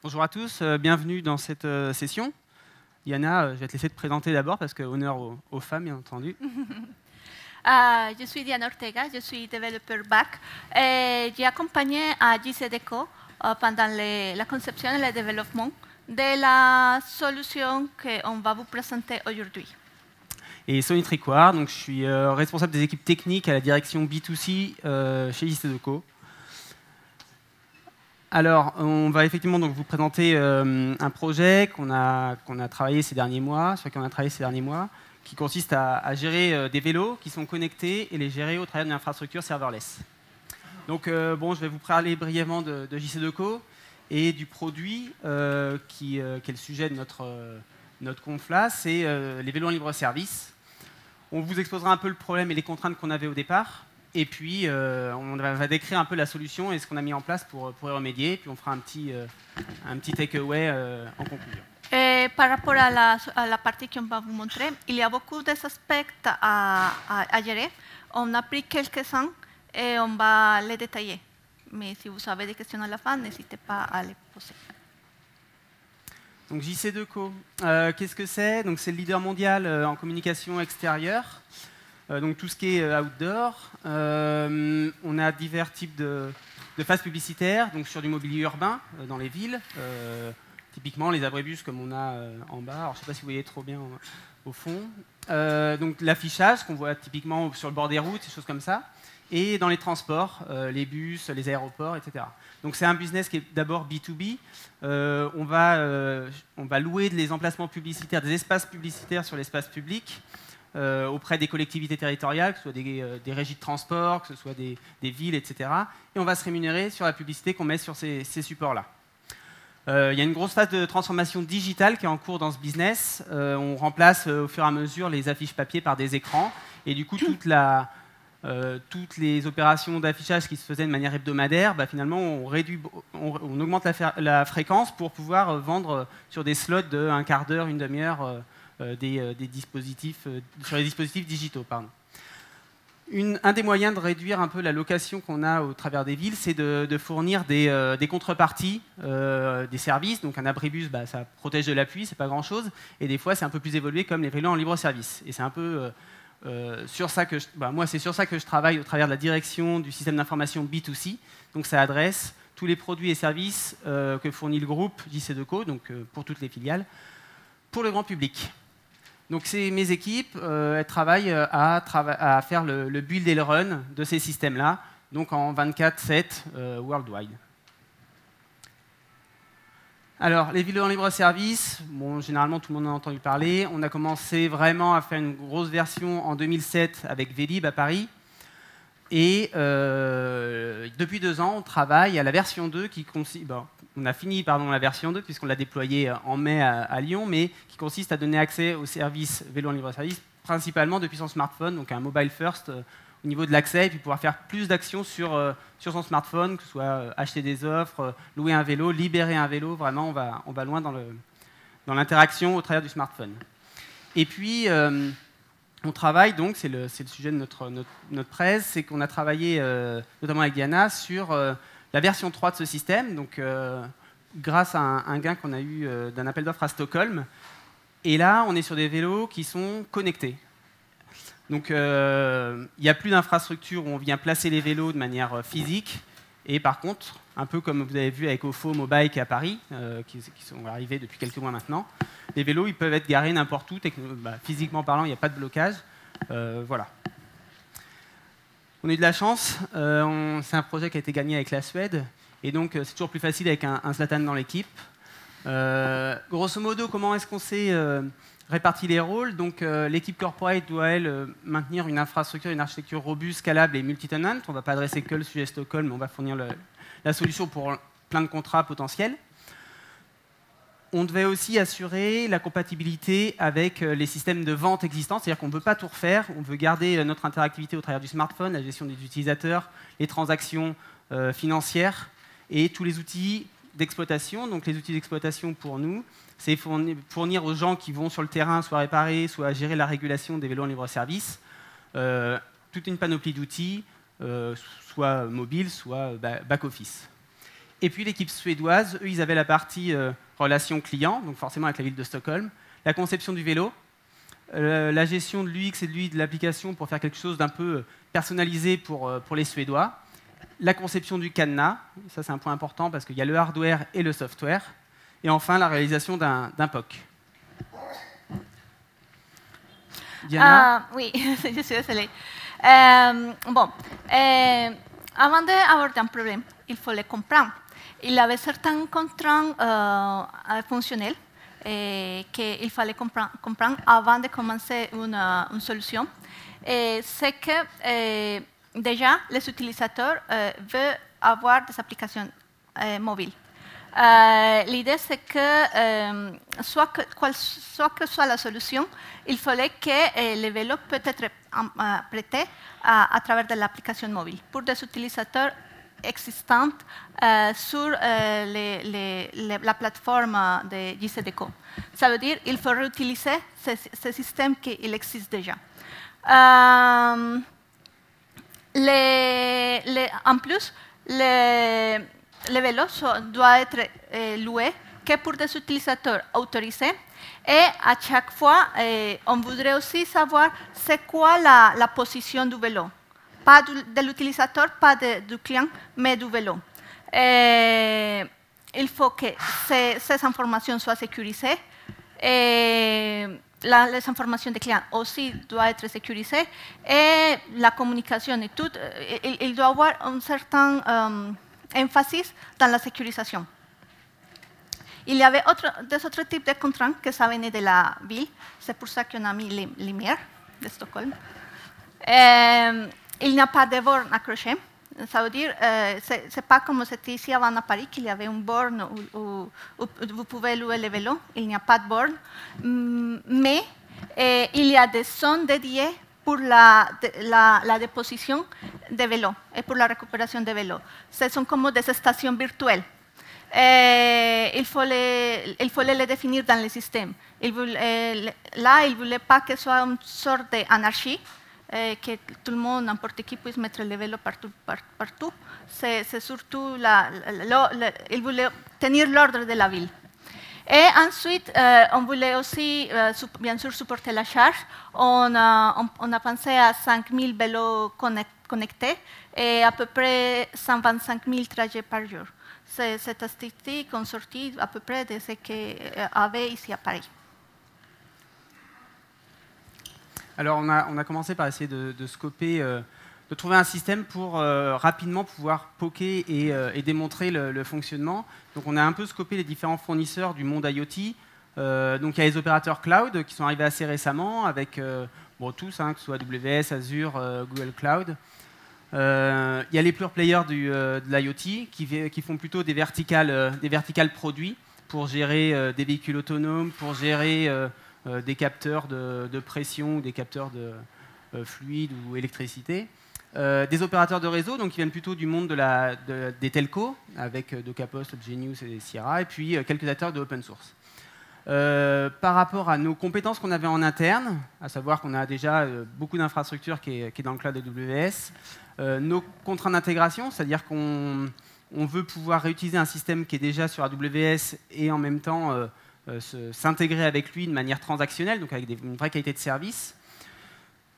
Bonjour à tous, bienvenue dans cette session. Diana, je vais te laisser te présenter d'abord parce que honneur aux femmes, bien entendu. Je suis Diana Ortega, je suis développeur back. J'ai accompagné à JCDecaux pendant la conception et le développement de la solution qu'on va vous présenter aujourd'hui. Et Sonny Tricoire, donc je suis responsable des équipes techniques à la direction B2C chez JCDecaux. Alors, on va effectivement donc vous présenter un projet qu'on a travaillé ces derniers mois, sur lequel on a travaillé ces derniers mois, qui consiste à gérer des vélos qui sont connectés et les gérer au travers d'une infrastructure serverless. Donc, bon, je vais vous parler brièvement de JCDecaux et du produit qui est le sujet de notre conf là, c'est les vélos en libre service. On vous exposera un peu le problème et les contraintes qu'on avait au départ. Et puis, on va décrire un peu la solution et ce qu'on a mis en place pour y remédier. Puis, on fera un petit takeaway en conclusion. Par rapport à la partie qu'on va vous montrer, il y a beaucoup d'aspects à gérer. On a pris quelques-uns et on va les détailler. Mais si vous avez des questions à la fin, n'hésitez pas à les poser. Donc, JCDecaux, qu'est-ce que c'est? Donc, c'est le leader mondial en communication extérieure. Donc tout ce qui est outdoor. On a divers types de phases publicitaires, donc sur du mobilier urbain, dans les villes. Typiquement les abribus comme on a en bas. Alors, je ne sais pas si vous voyez trop bien au fond. Donc l'affichage qu'on voit typiquement sur le bord des routes, des choses comme ça. Et dans les transports, les bus, les aéroports, etc. Donc c'est un business qui est d'abord B2B. On va louer des emplacements publicitaires, des espaces publicitaires sur l'espace public. Auprès des collectivités territoriales, que ce soit des régies de transport, que ce soit des villes, etc. Et on va se rémunérer sur la publicité qu'on met sur ces supports-là. Il y a une grosse phase de transformation digitale qui est en cours dans ce business. On remplace au fur et à mesure les affiches papier par des écrans. Et du coup, toutes les opérations d'affichage qui se faisaient de manière hebdomadaire, bah, finalement, on augmente la fréquence pour pouvoir vendre sur des slots de un quart d'heure, une demi-heure, sur les dispositifs digitaux. Pardon. Un des moyens de réduire un peu la location qu'on a au travers des villes, c'est de fournir des contreparties, des services. Donc un abribus, bah, ça protège de la pluie, c'est pas grand-chose. Et des fois, c'est un peu plus évolué comme les vélos en libre service. Et c'est un peu sur ça que moi, c'est sur ça que je travaille au travers de la direction du système d'information B2C. Donc ça adresse tous les produits et services que fournit le groupe JCDecaux, donc pour toutes les filiales, pour le grand public. Donc mes équipes, elles travaillent à faire le build et le run de ces systèmes-là, donc en 24/7 worldwide. Alors, les vélos en libre service, bon, généralement tout le monde en a entendu parler. On a commencé vraiment à faire une grosse version en 2007 avec Vélib à Paris. Et depuis 2 ans, on travaille à la version 2 qui consiste... Bon, on a fini la version 2 puisqu'on l'a déployée en mai à Lyon, mais qui consiste à donner accès au service vélo en libre service, principalement depuis son smartphone, donc un mobile first au niveau de l'accès, et puis pouvoir faire plus d'actions sur son smartphone, que ce soit acheter des offres, louer un vélo, libérer un vélo. Vraiment, on va loin dans l'interaction au travers du smartphone. Et puis... on travaille donc, c'est le sujet de notre presse, c'est qu'on a travaillé notamment avec Diana sur la version 3 de ce système, donc grâce à un gain qu'on a eu d'un appel d'offres à Stockholm. Et là, on est sur des vélos qui sont connectés. Donc il n'y a plus d'infrastructure où on vient placer les vélos de manière physique. Et par contre, un peu comme vous avez vu avec Ofo Mobike à Paris, qui sont arrivés depuis quelques mois maintenant, les vélos ils peuvent être garés n'importe où, physiquement parlant, il n'y a pas de blocage. Voilà. On a eu de la chance, c'est un projet qui a été gagné avec la Suède, et donc c'est toujours plus facile avec un Zlatan dans l'équipe. Grosso modo, comment est-ce qu'on s'est réparti les rôles? Donc l'équipe corporate doit, elle, maintenir une infrastructure, une architecture robuste, scalable et multi-tenant. On ne va pas adresser que le sujet Stockholm, mais on va fournir la solution pour plein de contrats potentiels. On devait aussi assurer la compatibilité avec les systèmes de vente existants, c'est-à-dire qu'on ne veut pas tout refaire, on veut garder notre interactivité au travers du smartphone, la gestion des utilisateurs, les transactions financières et tous les outils d'exploitation. Donc les outils d'exploitation pour nous, c'est fournir aux gens qui vont sur le terrain, soit réparer, soit gérer la régulation des vélos en libre-service, toute une panoplie d'outils, soit mobile, soit back-office. Et puis l'équipe suédoise, eux, ils avaient la partie relation client, donc forcément avec la ville de Stockholm, la conception du vélo, la gestion de l'UX et de l'UI de l'application pour faire quelque chose d'un peu personnalisé pour les Suédois, la conception du cadenas, ça c'est un point important parce qu'il y a le hardware et le software, et enfin la réalisation d'un POC. Diana? Oui, je suis désolée. Avant d'aborder un problème, il faut le comprendre. Il y avait certaines contraintes fonctionnelles qu'il fallait comprendre avant de commencer une solution. C'est que déjà, les utilisateurs veulent avoir des applications mobiles. L'idée, c'est que, soit que soit la solution, il fallait que le vélo peut être prêté à travers de l'application mobile pour des utilisateurs existants sur la plateforme de JCDecaux. Ça veut dire qu'il faut réutiliser ce système qui existe déjà. En plus, le vélo doit être loué que pour des utilisateurs autorisés. Et à chaque fois, on voudrait aussi savoir c'est quoi la position du vélo. Pas de l'utilisateur, pas du client, mais du vélo. Il faut que ces informations soient sécurisées. Les informations des clients aussi doivent être sécurisées. Et la communication et tout, il doit y avoir un certain emphasis dans la sécurisation. Il y avait des autres types de contraintes que ça venait de la ville. C'est pour ça qu'on a mis les lumières de Stockholm. Il n'y a pas de borne accrochée. Ça veut dire, ce n'est pas comme c'était ici avant à Paris, qu'il y avait une borne où vous pouvez louer le vélo. Il n'y a pas de borne. Mais il y a des zones dédiées pour la déposition des vélos et pour la récupération des vélos. Ce sont comme des stations virtuelles. Il faut les définir dans le système. Là, il ne voulait pas que ce soit une sorte d'anarchie, que tout le monde, n'importe qui, puisse mettre le vélo partout. C'est surtout, il voulait tenir l'ordre de la ville. Et ensuite, on voulait aussi, bien sûr, supporter la charge. On a pensé à 5000 vélos connectés et à peu près 125 000 trajets par jour. Cette statistique est sortie à peu près de ce qu'il y avait ici à Paris. Alors, on a commencé par essayer de scoper, de trouver un système pour rapidement pouvoir poker et démontrer le fonctionnement. Donc, on a un peu scopé les différents fournisseurs du monde IoT. Donc, il y a les opérateurs cloud qui sont arrivés assez récemment, avec tous, que ce soit AWS, Azure, Google Cloud. Il y a les pure players de l'IoT qui font plutôt des verticales produits pour gérer des véhicules autonomes, pour gérer des capteurs de pression ou des capteurs de fluide ou électricité. Des opérateurs de réseau, donc qui viennent plutôt du monde des telcos, avec Docapost, Genius et Sierra, et puis quelques acteurs de open source. Par rapport à nos compétences qu'on avait en interne, à savoir qu'on a déjà beaucoup d'infrastructures qui est dans le cloud AWS, nos contraintes d'intégration, c'est-à-dire qu'on veut pouvoir réutiliser un système qui est déjà sur AWS et en même temps s'intégrer avec lui de manière transactionnelle, donc avec une vraie qualité de service.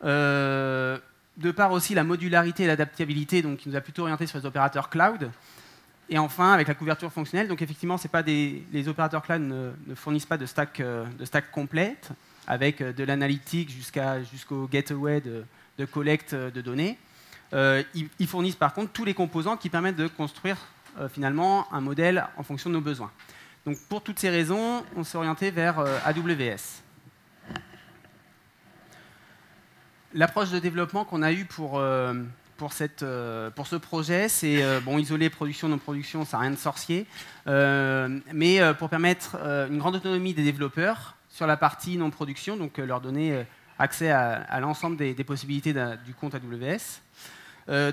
De part aussi la modularité et l'adaptabilité, donc qui nous a plutôt orienté sur les opérateurs cloud. Et enfin, avec la couverture fonctionnelle, donc effectivement, les opérateurs cloud ne fournissent pas de stack complète, avec de l'analytique jusqu'au gateway de collecte de données. Ils fournissent par contre tous les composants qui permettent de construire finalement un modèle en fonction de nos besoins. Donc pour toutes ces raisons, on s'est orienté vers AWS. L'approche de développement qu'on a eue pour ce projet, c'est isoler production, non-production, ça n'a rien de sorcier, mais pour permettre une grande autonomie des développeurs sur la partie non-production, donc leur donner accès à l'ensemble des possibilités du compte AWS,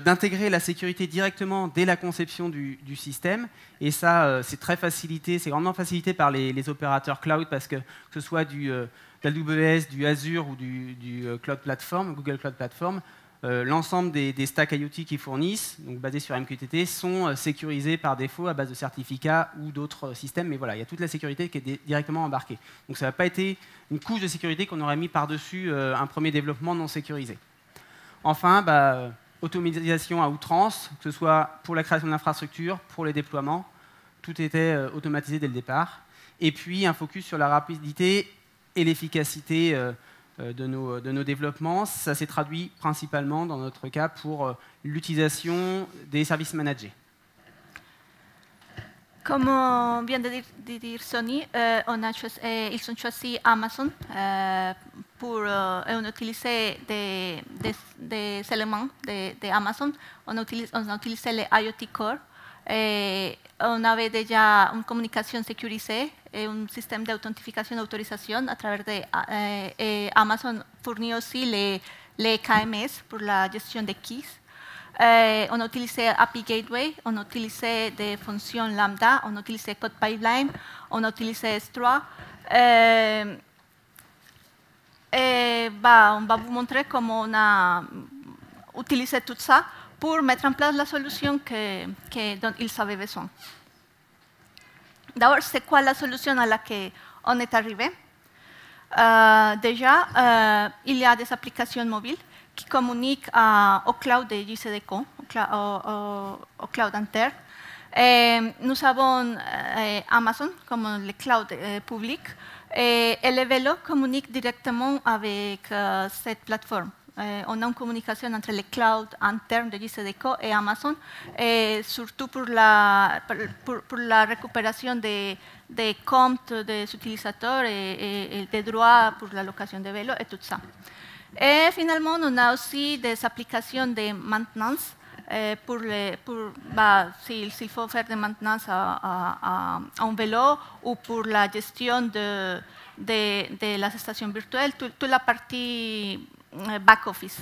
d'intégrer la sécurité directement dès la conception du système, et ça, c'est très facilité, c'est grandement facilité par les opérateurs cloud, parce que ce soit de l'AWS, du Azure ou du Cloud Platform, Google Cloud Platform, l'ensemble des stacks IoT qu'ils fournissent, donc basés sur MQTT, sont sécurisés par défaut à base de certificats ou d'autres systèmes. Mais voilà, il y a toute la sécurité qui est directement embarquée. Donc ça n'a pas été une couche de sécurité qu'on aurait mis par-dessus un premier développement non sécurisé. Enfin, automatisation à outrance, que ce soit pour la création d'infrastructures, pour les déploiements, tout était automatisé dès le départ. Et puis un focus sur la rapidité et l'efficacité de nos développements. Ça s'est traduit principalement, dans notre cas, pour l'utilisation des services managés. Comme vient de dire Sony, ils ont choisi Amazon pour utiliser des éléments de Amazon. On a utilisé les IoT Core. On avait déjà une communication sécurisée et un système d'authentification et d'autorisation à travers Amazon fournit aussi les KMS pour la gestion des keys. On a utilisé API Gateway, on a utilisé des fonctions lambda, on a utilisé Code Pipeline, on a utilisé S3. On va vous montrer comment on a utilisé tout ça pour mettre en place la solution dont ils avaient besoin. D'abord, c'est quoi la solution à laquelle on est arrivé? Déjà, il y a des applications mobiles qui communiquent au cloud de JCDecaux, au cloud interne. Nous avons Amazon comme le cloud public et les vélos communiquent directement avec cette plateforme. On a une communication entre les clouds internes de JCDecaux et Amazon, et surtout pour la récupération des comptes des utilisateurs et des droits pour la location de vélos et tout ça. Et finalement, on a aussi des applications de maintenance s'il faut faire de maintenance à un vélo ou pour la gestion de la station virtuelle, toute la partie back-office.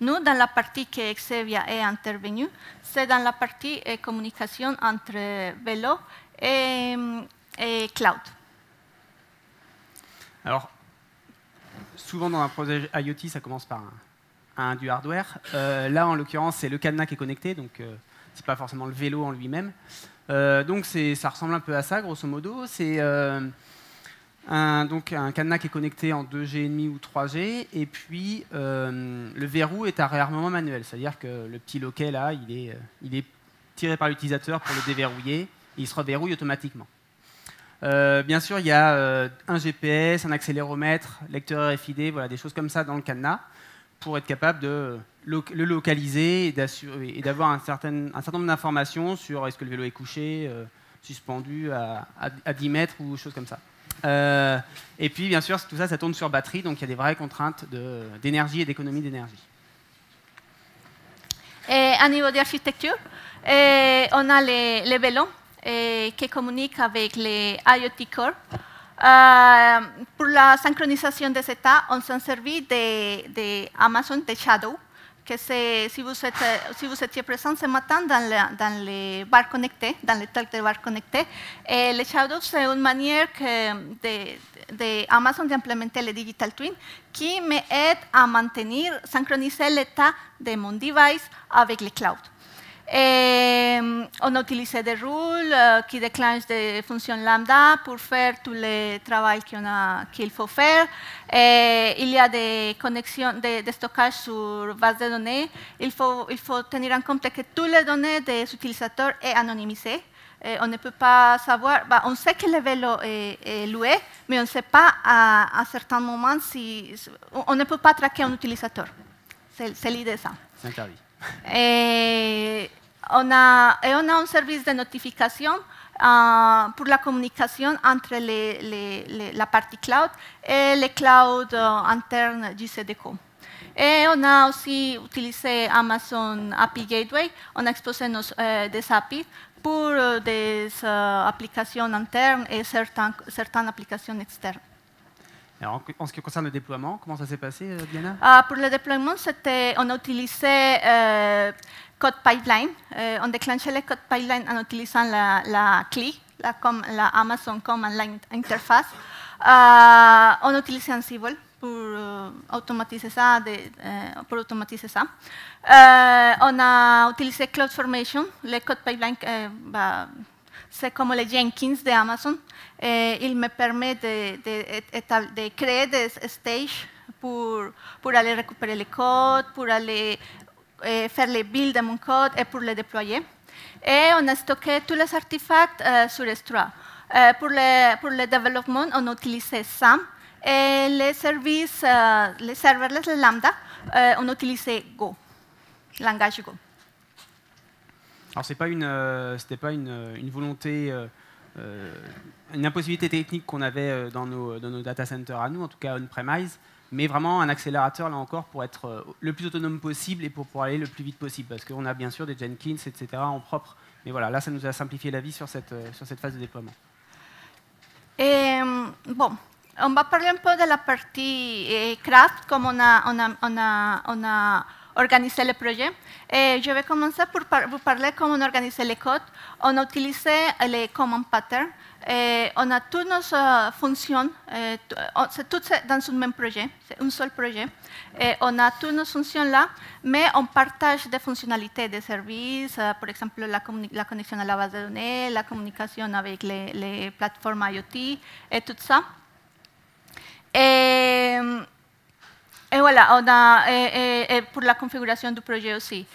Nous, dans la partie que Xevia est intervenue, c'est dans la partie communication entre vélo et cloud. Alors, souvent dans un projet IoT, ça commence par du hardware. Là, en l'occurrence, c'est le cadenas qui est connecté, donc ce n'est pas forcément le vélo en lui-même. Donc ça ressemble un peu à ça, grosso modo. C'est un cadenas qui est connecté en 2G et demi ou 3G, et puis le verrou est à réarmement manuel, c'est-à-dire que le petit loquet là, il est tiré par l'utilisateur pour le déverrouiller, et il se reverrouille automatiquement. Bien sûr, il y a un GPS, un accéléromètre, lecteur RFID, voilà, des choses comme ça dans le cadenas, pour être capable de le localiser et d'avoir un certain nombre d'informations sur est-ce que le vélo est couché, suspendu à 10 mètres ou choses comme ça. Et puis, bien sûr, tout ça, ça tourne sur batterie, donc il y a des vraies contraintes d'énergie et d'économie d'énergie. À niveau d'architecture, on a les vélos qui communiquent avec les IoT Core. Pour la synchronisation des états, on s'en servit de Amazon, de Shadow, que si vous étiez présent ce matin dans les bars connectés, dans les talks de bars connectés, le Shadow, c'est une manière d'Amazon d'implémenter le Digital Twin qui m'aide à synchroniser l'état de mon device avec le cloud. On a utilisé des rôles qui déclenchent des fonctions lambda pour faire tout le travail qu'il faut faire. Il y a des connexions de stockage sur base de données. Il faut tenir en compte que toutes les données des utilisateurs sont anonymisées. On ne peut pas savoir, on sait que le vélo est loué, mais on ne sait pas à certains moments si on ne peut pas traquer un utilisateur. C'est l'idée de ça. C'est interdit. On a un service de notification pour la communication entre la partie cloud et les clouds internes JCDecaux. Et on a aussi utilisé Amazon API Gateway. On a exposé des API pour des applications internes et certaines applications externes. Alors, en ce qui concerne le déploiement, comment ça s'est passé, Diana? Pour le déploiement, on a utilisé Code Pipeline. On déclenchait le Code Pipeline en utilisant la CLI, la Amazon Command Line Interface. On a utilisé Ansible automatiser ça. On a utilisé CloudFormation, le code pipeline, c'est comme les Jenkins de Amazon. Il me permet de créer des stages pour aller récupérer le code, pour aller faire les builds de mon code et pour le déployer. Et on a stocké tous les artefacts sur S3. Pour le développement, on a utilisé SAM. Et les services, les serverless, les Lambda, on a utilisé Go, langage Go. Alors, ce n'était pas une volonté, une impossibilité technique qu'on avait dans nos data centers à nous, en tout cas on-premise, mais vraiment un accélérateur, là encore, pour être le plus autonome possible et pour pouvoir aller le plus vite possible. Parce qu'on a bien sûr des Jenkins, etc. en propre. Mais voilà, là, ça nous a simplifié la vie sur cette phase de déploiement. Et, bon, on va parler un peu de la partie craft, comment on a organisé le projet. Et je vais commencer pour vous parler comment on a organisé le code. On a utilisé les command patterns. On a toutes nos fonctions, c'est tout dans un même projet, c'est un seul projet. On a toutes nos fonctions là, mais on partage des fonctionnalités des services, par exemple la connexion à la base de données, la communication avec les plateformes IoT et tout ça. Et voilà, on a, pour la configuration du projet aussi.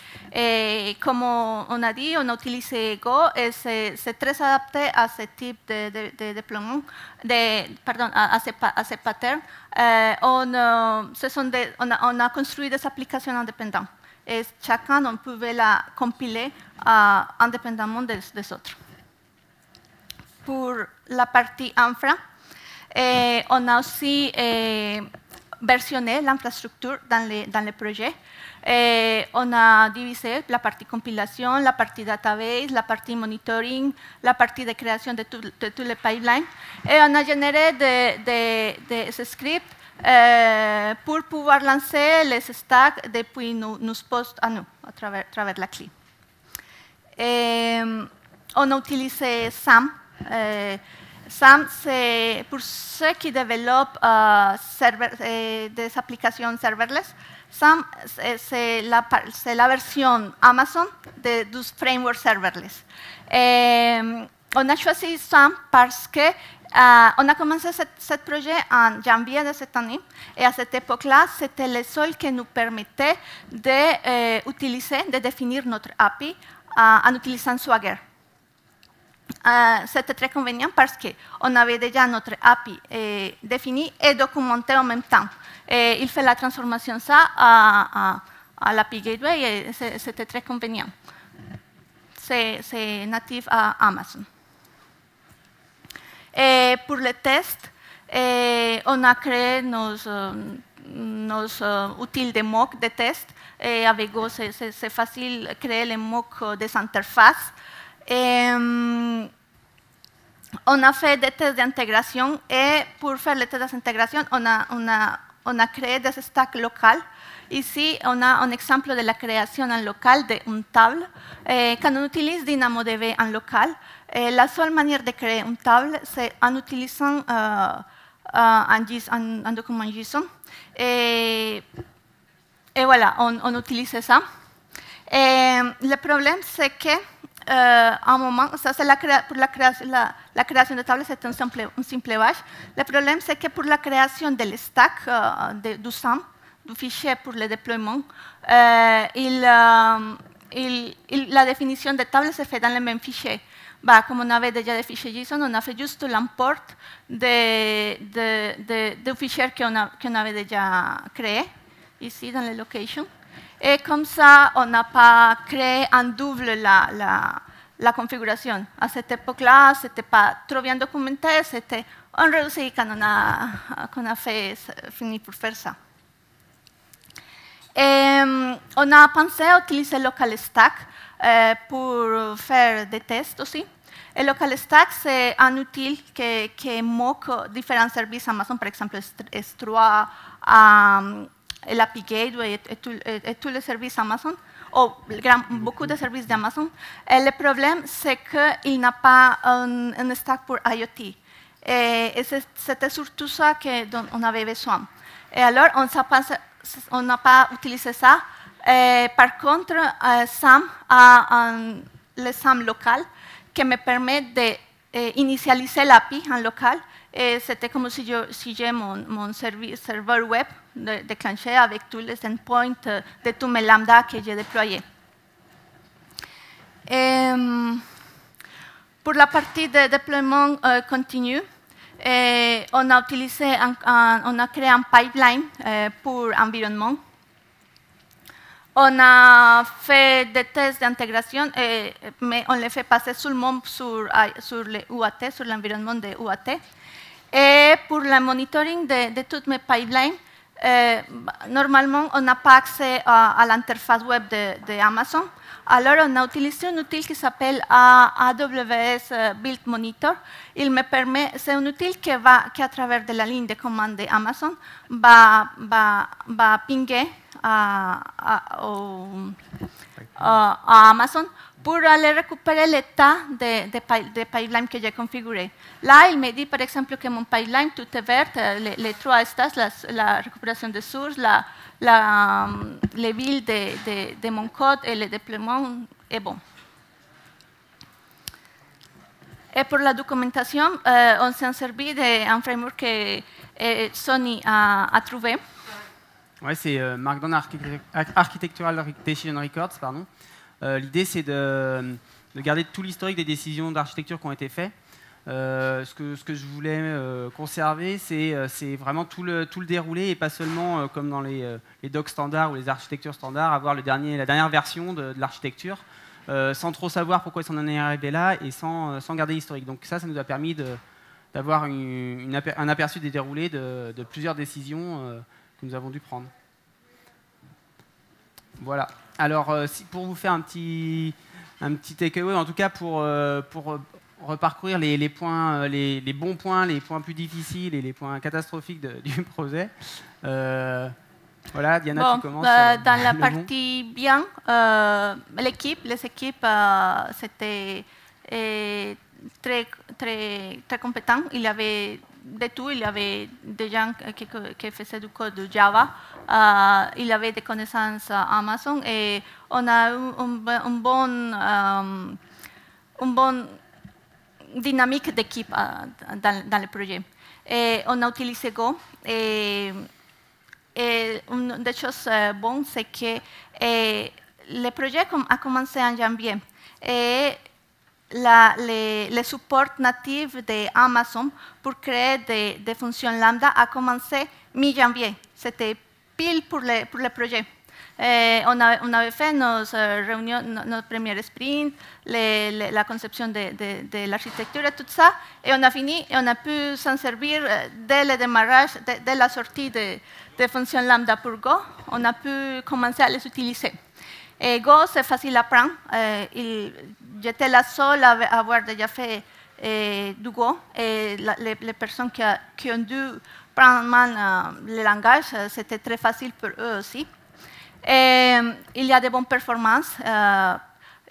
Comme on a dit, on a utilisé Go et c'est très adapté à ce type de déploiement, à ces patterns. On a construit des applications indépendantes. Et chacun, on pouvait la compiler indépendamment des autres. Pour la partie infra, on a aussi versionner l'infrastructure dans le projet. On a divisé la partie compilation, la partie database, la partie monitoring, la partie de création de tout le pipeline. Et on a généré des scripts pour pouvoir lancer les stacks depuis nos postes à nous, à travers la CLI. On a utilisé SAM. SAM, c'est pour ceux qui développent des applications serverless. SAM, c'est la version Amazon du framework serverless. On a choisi SAM parce que on a commencé ce projet en janvier de cette année. Et à cette époque-là, c'était le seul qui nous permettait de définir notre API en utilisant Swagger. C'était très convenient parce qu'on avait déjà notre API définie et documentée en même temps. Il fait la transformation ça à l'API Gateway et c'était très convenient. C'est natif à Amazon. Et pour les tests, on a créé nos outils de mock de test. Avec Go, c'est facile de créer les mocks des interfaces. On a fait des tests d'intégration et pour faire les tests d'intégration, on a créé des stacks locales. Ici, on a un exemple de la création en local d'une table. Quand on utilise DynamoDB en local, la seule manière de créer une table, c'est en utilisant un document JSON. Et voilà, on utilise ça. Le problème, c'est que un moment, ça c'est pour la création de tables, c'est un simple bash. Le problème, c'est que pour la création de stack du SAM, du fichier pour le déploiement, la définition de table se fait dans le même fichier. Comme on avait déjà des fichiers JSON, on a fait juste l'import du fichier qu'on avait déjà créé, ici dans les locations. Et comme ça, on n'a pas créé en double la configuration. À cette époque-là, ce n'était pas trop bien documenté, c'était un réussi quand on a fini pour faire ça. Et on a pensé à utiliser LocalStack pour faire des tests aussi. Et LocalStack, c'est un outil qui moque différents services Amazon, par exemple S3, l'API Gateway et tous les services Amazon, ou beaucoup de services d'Amazon. Le problème, c'est qu'il n'a pas un stack pour IoT. Et c'était surtout ça qu'on avait besoin. Et alors, on n'a pas utilisé ça. Par contre, SAM a le SAM local qui me permet d'initialiser l'API en local. C'était comme si j'ai mon serveur web déclenché avec tous les endpoints de tous mes lambda que j'ai déployés. Pour la partie de déploiement continu, on a créé un pipeline pour environnement. On a fait des tests d'intégration, mais on les fait passer seulement sur le UAT, sur l'environnement de UAT. Et pour le monitoring de toutes mes pipelines, normalement, on n'a pas accès à l'interface web de Amazon. Alors, on a utilisé un outil qui s'appelle AWS Build Monitor. Il me permet, c'est un outil qui, à travers de la ligne de commande d'Amazon, va pinguer à Amazon pour aller récupérer l'état de pipeline que j'ai configuré. Là, il me dit, par exemple, que mon pipeline, tout est vert, les trois stats, la récupération de sources, les builds de mon code et le déploiement est bon. Et pour la documentation, on s'est servi d'un framework que Sony a trouvé. Ouais, c'est Markdown Architectural Decision Records, pardon. L'idée, c'est de garder tout l'historique des décisions d'architecture qui ont été faites. Ce que je voulais conserver, c'est vraiment tout le déroulé et pas seulement comme dans les docs standards ou les architectures standards, avoir la dernière version de l'architecture sans trop savoir pourquoi on en est arrivé là et sans garder l'historique. Donc ça nous a permis d'avoir un aperçu des déroulés de plusieurs décisions que nous avons dû prendre. Voilà. Alors, pour vous faire un petit takeaway, en tout cas pour reparcourir les bons points, les points plus difficiles et les points catastrophiques du projet. Voilà, Diana, tu commences. Dans la partie bien, les équipes, c'était très compétent. Il y avait de tout. Il y avait des gens qui faisaient du code de Java. Il y avait des connaissances Amazon et on a eu une bonne dynamique d'équipe dans le projet. Et on a utilisé Go. Et une des choses bonnes, c'est que le projet a commencé en janvier. Et le support natif d'Amazon pour créer des fonctions lambda a commencé mi-janvier. C'était pile pour le projet. On avait fait nos réunions, notre première sprint, la conception de l'architecture et tout ça, et on a fini et on a pu s'en servir dès le démarrage, dès la sortie des fonctions lambda pour Go. On a pu commencer à les utiliser. Et Go, c'est facile à apprendre. J'étais la seule à avoir déjà fait du Go. Et les personnes qui ont dû prendre en main le langage, c'était très facile pour eux aussi. Et il y a de bonnes performances.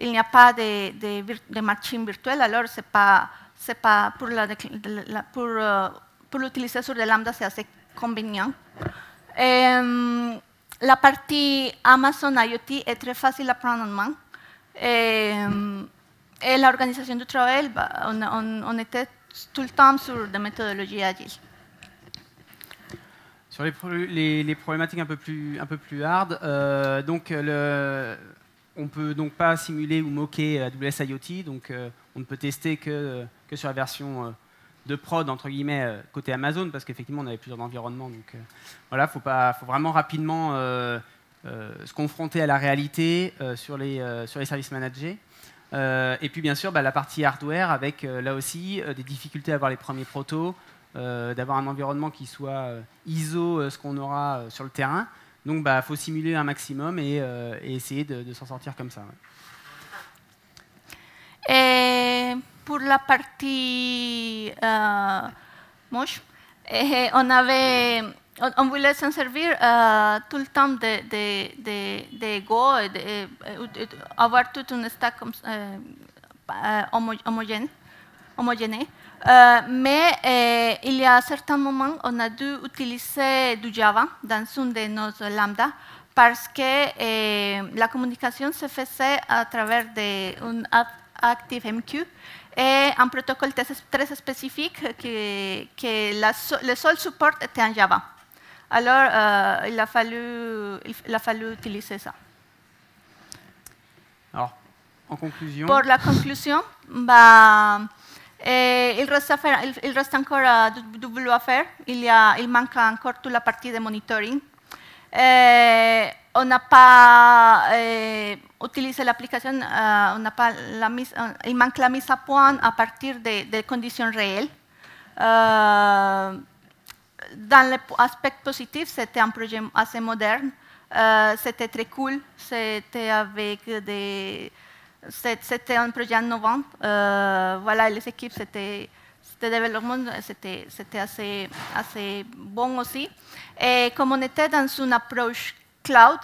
Il n'y a pas de machine virtuelle, alors c'est pas pour l'utiliser sur des lambda, c'est assez convenient. La partie Amazon IoT est très facile à prendre en main. Et l'organisation du travail, on était tout le temps sur des méthodologies agiles. Sur les problématiques un peu plus hard, on ne peut donc pas simuler ou moquer AWS IoT, donc on ne peut tester que sur la version de prod, entre guillemets, côté Amazon, parce qu'effectivement, on avait plusieurs environnements. Donc voilà, faut vraiment rapidement se confronter à la réalité sur les services managés. Et puis, bien sûr, la partie hardware, avec là aussi des difficultés à avoir les premiers protos, d'avoir un environnement qui soit ISO, ce qu'on aura sur le terrain. Donc, il faut simuler un maximum et essayer de s'en sortir comme ça. Ouais. Et pour la partie moche, on voulait s'en servir tout le temps de Go, avoir tout un stack homogène. Mais il y a certains moments, on a dû utiliser du Java dans une de nos lambda parce que la communication se faisait à travers un ActiveMQ et un protocole très spécifique que le seul support était en Java. Alors, il a fallu utiliser ça. Alors, en conclusion... Pour la conclusion, il reste encore du boulot à faire. Il manque encore toute la partie de monitoring. On n'a pas utilisé l'application, il manque la mise à point à partir des conditions réelles. Dans l'aspect positif, c'était un projet assez moderne. C'était très cool. C'était un projet innovant. Voilà, les équipes, c'était développement, c'était assez bon aussi. Et comme on était dans une approche cloud,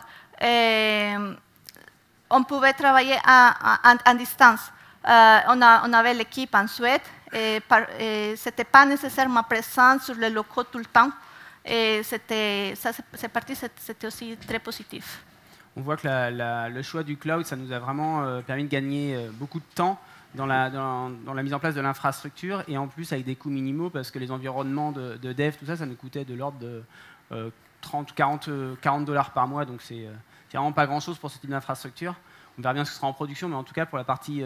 on pouvait travailler en distance. On avait l'équipe en Suède. C'était pas nécessairement présent sur les locaux tout le temps. Et c'était aussi très positif. On voit que le choix du cloud, ça nous a vraiment permis de gagner beaucoup de temps dans la mise en place de l'infrastructure, et en plus avec des coûts minimaux, parce que les environnements de dev, tout ça, ça nous coûtait de l'ordre de 30 ou 40 $ par mois, donc c'est vraiment pas grand-chose pour ce type d'infrastructure. On verra bien ce que ce sera en production, mais en tout cas pour la partie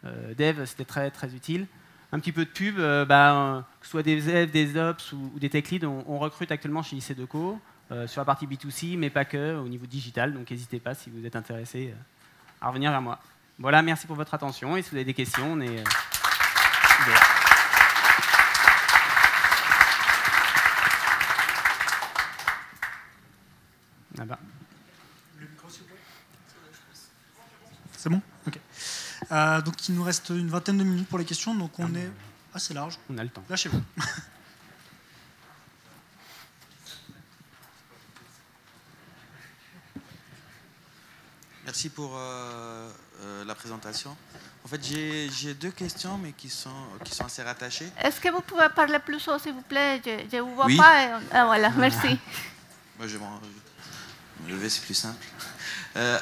dev, c'était très, très utile. Un petit peu de pub, que ce soit des devs, des ops ou des tech leads, on recrute actuellement chez JCDecaux sur la partie B2C, mais pas que, au niveau digital. Donc n'hésitez pas, si vous êtes intéressé, à revenir vers moi. Voilà, merci pour votre attention. Et si vous avez des questions, on est ouvert. Là-bas. C'est bon? Ok. Donc il nous reste une vingtaine de minutes pour les questions, donc on est assez large. On a le temps. Lâchez-vous. Merci pour la présentation. En fait, j'ai deux questions, mais qui sont assez rattachées. Est-ce que vous pouvez parler plus haut, s'il vous plaît? Je ne vous vois oui. pas. Voilà, merci. Moi, je vais me lever, c'est plus simple.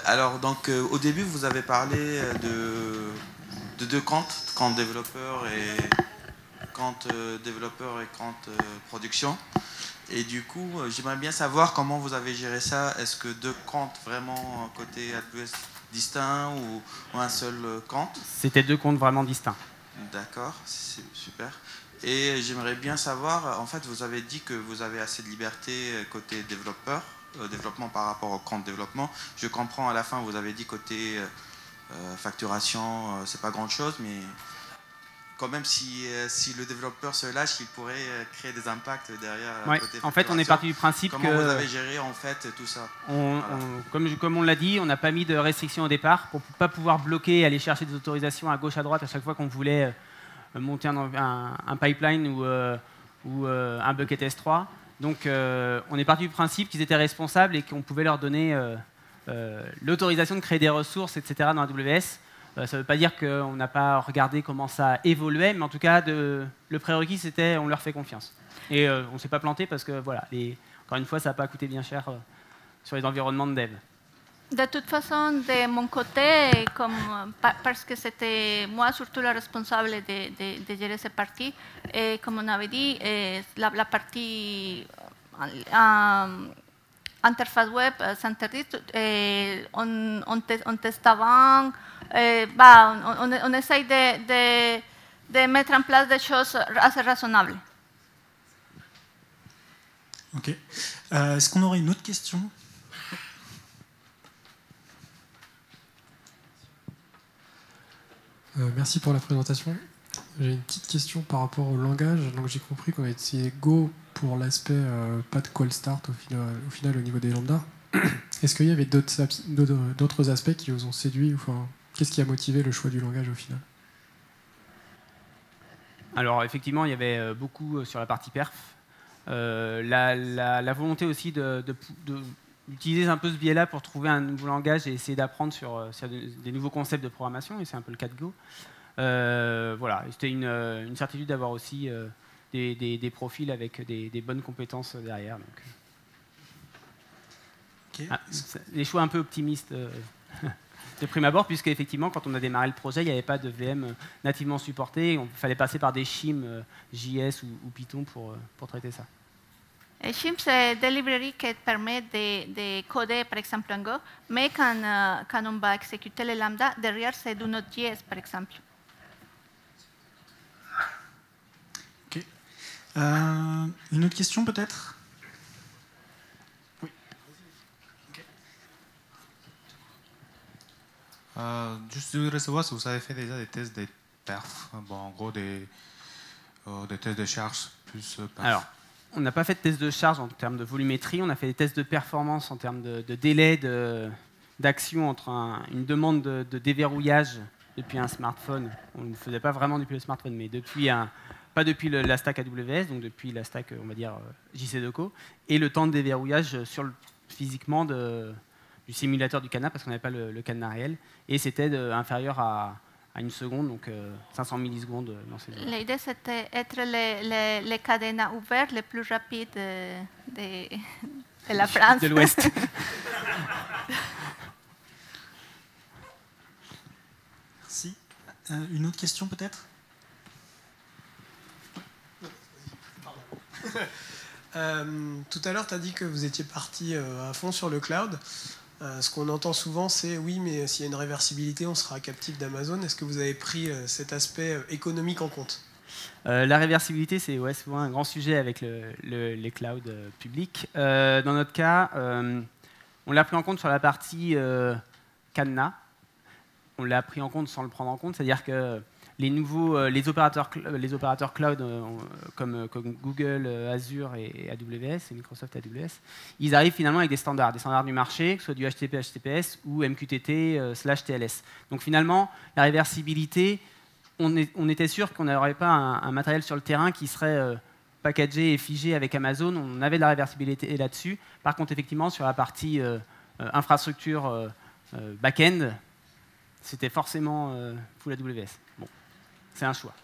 Alors, donc, au début, vous avez parlé de deux comptes, compte développeur et compte production. Et du coup, j'aimerais bien savoir comment vous avez géré ça. Est-ce que deux comptes vraiment côté AWS distincts ou un seul compte? C'était deux comptes vraiment distincts. D'accord, c'est super. Et j'aimerais bien savoir, en fait, vous avez dit que vous avez assez de liberté côté développement par rapport au compte développement. Je comprends à la fin, vous avez dit côté facturation, c'est pas grand-chose, mais quand même, si le développeur se lâche, il pourrait créer des impacts derrière. Ouais. En fait, on est parti du principe Comment vous avez géré en fait tout ça? Comme on l'a dit, on n'a pas mis de restrictions au départ pour ne pas pouvoir bloquer et aller chercher des autorisations à gauche, à droite à chaque fois qu'on voulait monter un pipeline ou un bucket S3. Donc, on est parti du principe qu'ils étaient responsables et qu'on pouvait leur donner l'autorisation de créer des ressources, etc. dans AWS. Ça ne veut pas dire qu'on n'a pas regardé comment ça évoluait, mais en tout cas, le prérequis, c'était on leur fait confiance. Et on ne s'est pas planté parce que, voilà, encore une fois, ça n'a pas coûté bien cher sur les environnements de dev. De toute façon, de mon côté, parce que c'était moi surtout la responsable de gérer cette partie, et comme on avait dit, la partie interface web s'interdit, on teste avant, on essaye de mettre en place des choses assez raisonnables. Ok. Est-ce qu'on aurait une autre question? Merci pour la présentation. J'ai une petite question par rapport au langage. Donc j'ai compris qu'on a utilisé Go pour l'aspect pas de call start au final au niveau des lambdas. Est-ce qu'il y avait d'autres aspects qui vous ont séduit? Enfin, qu'est-ce qui a motivé le choix du langage au final? Alors effectivement, il y avait beaucoup sur la partie perf. La volonté aussi d'utiliser un peu ce biais-là pour trouver un nouveau langage et essayer d'apprendre sur des nouveaux concepts de programmation, et c'est un peu le cas de Go. Voilà, c'était une certitude d'avoir aussi des profils avec des bonnes compétences derrière. Donc. Okay. Des choix un peu optimistes de prime abord, puisque effectivement, quand on a démarré le projet, il n'y avait pas de VM nativement supporté. Il fallait passer par des shim JS ou Python pour traiter ça. Shim, c'est des librairies qui permettent de coder, par exemple, en Go, mais quand on va exécuter les lambda, derrière, c'est du Node.js, par exemple. Ok. Une autre question, peut-être? Oui. Okay. Juste je voudrais savoir si vous avez fait déjà des tests de perf, bon, en gros des tests de charge plus perf. Alors, on n'a pas fait de test de charge en termes de volumétrie, on a fait des tests de performance en termes de délai d'action entre une demande de déverrouillage depuis un smartphone. On ne faisait pas vraiment depuis le smartphone, mais pas depuis la stack AWS, donc depuis la stack, on va dire, JCDecaux, et le temps de déverrouillage physiquement du simulateur du cadenas, parce qu'on n'avait pas le cadenas réel, et c'était inférieur à 1 seconde, donc 500 millisecondes dans ces zones. L'idée, c'était être les cadenas ouverts les plus rapides de la France. De l'Ouest. Merci. Une autre question, peut-être? Tout à l'heure, tu as dit que vous étiez parti à fond sur le cloud. Ce qu'on entend souvent, c'est oui, mais s'il y a une réversibilité, on sera captif d'Amazon. Est-ce que vous avez pris cet aspect économique en compte? La réversibilité, c'est souvent un grand sujet avec les clouds publics. Dans notre cas, on l'a pris en compte sur la partie cadenas. On l'a pris en compte sans le prendre en compte, c'est-à-dire que les opérateurs cloud comme Google, Azure et AWS, et Microsoft AWS, ils arrivent finalement avec des standards du marché, que ce soit du HTTP, HTTPS ou MQTT/TLS. Donc finalement, la réversibilité, on était sûr qu'on n'aurait pas un matériel sur le terrain qui serait packagé et figé avec Amazon. On avait de la réversibilité là-dessus. Par contre, effectivement, sur la partie infrastructure back-end, c'était forcément full AWS. Bon. C'est un choix.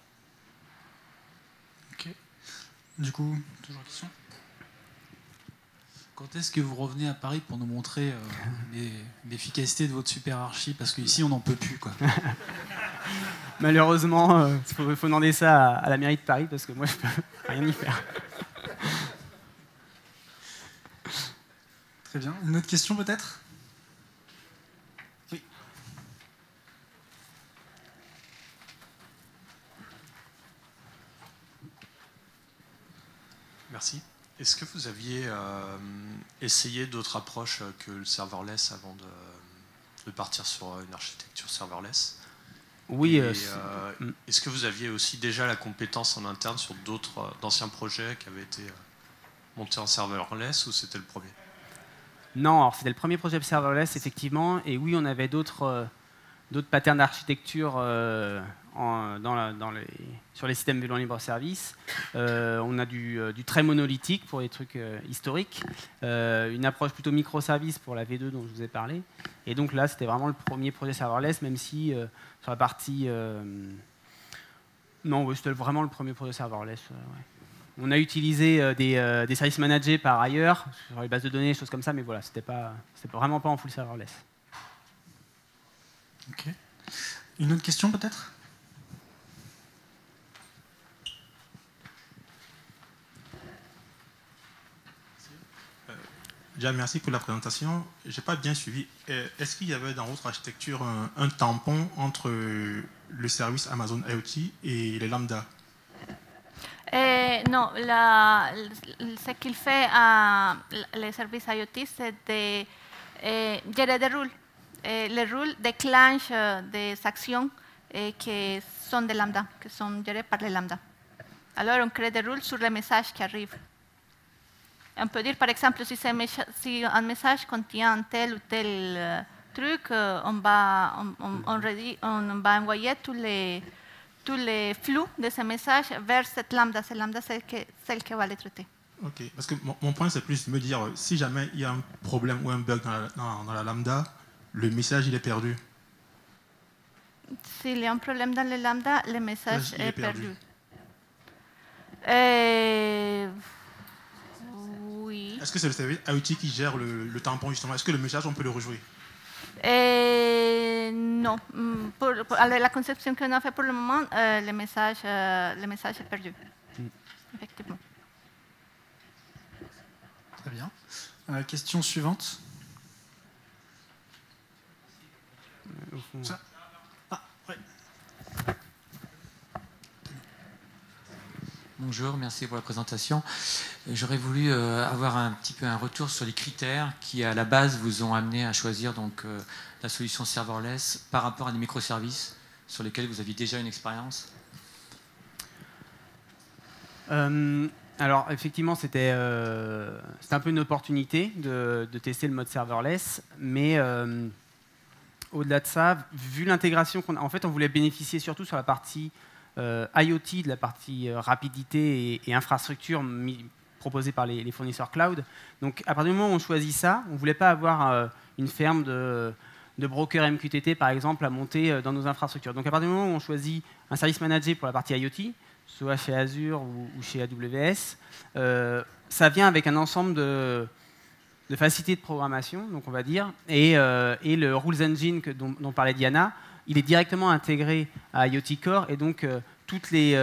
Ok. Du coup, toujours une question. Quand est-ce que vous revenez à Paris pour nous montrer l'efficacité de votre super archi? Parce qu'ici, on n'en peut plus, quoi. Malheureusement, il faut demander ça à la mairie de Paris, parce que moi, je peux rien y faire. Très bien. Une autre question, peut-être? Merci. Est-ce que vous aviez essayé d'autres approches que le serverless avant de partir sur une architecture serverless? Oui. Est-ce que vous aviez aussi déjà la compétence en interne sur d'autres d'anciens projets qui avaient été montés en serverless, ou c'était le premier? Non, alors c'était le premier projet serverless, effectivement. Et oui, on avait d'autres patterns d'architecture sur les systèmes VLAN libre service. On a du très monolithique pour les trucs historiques, une approche plutôt microservice pour la V2 dont je vous ai parlé. Et donc là, c'était vraiment le premier projet serverless, même si sur la partie... non, oui, c'était vraiment le premier projet serverless. Ouais. On a utilisé des services managés par ailleurs, sur les bases de données, des choses comme ça, mais voilà, c'était vraiment pas en full serverless. Ok. Une autre question, peut-être? Déjà, merci pour la présentation. Je n'ai pas bien suivi. Est-ce qu'il y avait dans votre architecture un tampon entre le service Amazon IoT et les lambda? Non, ce qu'il fait à les services IoT, c'est de gérer des rôles. Les rôles déclenchent des actions qui sont des lambda, qui sont gérées par les lambda. Alors, on crée des rôles sur les messages qui arrivent. On peut dire, par exemple, si un message contient tel ou tel truc, on va envoyer tous les flux de ces messages vers cette lambda. Cette lambda, c'est celle qui va les traiter. Ok, parce que mon point, c'est plus de me dire, si jamais il y a un problème ou un bug dans la lambda, le message, il est perdu. s'il y a un problème dans le lambda, le message est perdu. Oui. Est-ce que c'est le service IoT qui gère le tampon justement? Est-ce que le message, on peut le rejouer? Non. Pour la conception qu'on a fait pour le moment, le message est perdu. Effectivement. Très bien. Question suivante. Ça. Ah, ouais. Bonjour, merci pour la présentation. J'aurais voulu avoir un petit peu un retour sur les critères qui, à la base, vous ont amené à choisir donc, la solution serverless par rapport à des microservices sur lesquels vous aviez déjà une expérience. Alors, effectivement, c'était un peu une opportunité de tester le mode serverless, mais au-delà de ça, vu l'intégration qu'on a, en fait, on voulait bénéficier surtout sur la partie IoT, de la partie rapidité et infrastructure proposée par les fournisseurs cloud. Donc, à partir du moment où on choisit ça, on ne voulait pas avoir une ferme de brokers MQTT, par exemple, à monter dans nos infrastructures. Donc, à partir du moment où on choisit un service managé pour la partie IoT, soit chez Azure ou chez AWS, ça vient avec un ensemble de facilités de programmation, donc on va dire, et le Rules Engine dont parlait Diana, il est directement intégré à IoT Core, et donc toutes les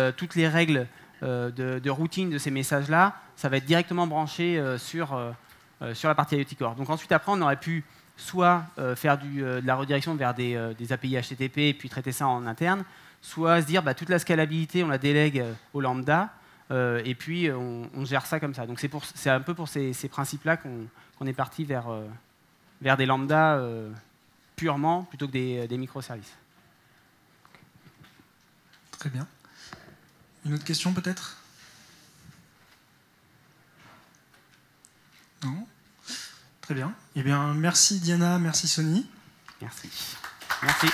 règles de routine de ces messages-là, ça va être directement branché sur la partie IoT Core. Donc ensuite, après, on aurait pu soit faire de la redirection vers des API HTTP et puis traiter ça en interne, soit se dire toute la scalabilité, on la délègue au lambda, et puis on gère ça comme ça. Donc c'est un peu pour ces principes-là qu'on est parti vers des lambdas purement, plutôt que des microservices. Très bien. Une autre question peut-être? Non? Très bien. Eh bien, merci Diana, merci Sony. Merci. Merci.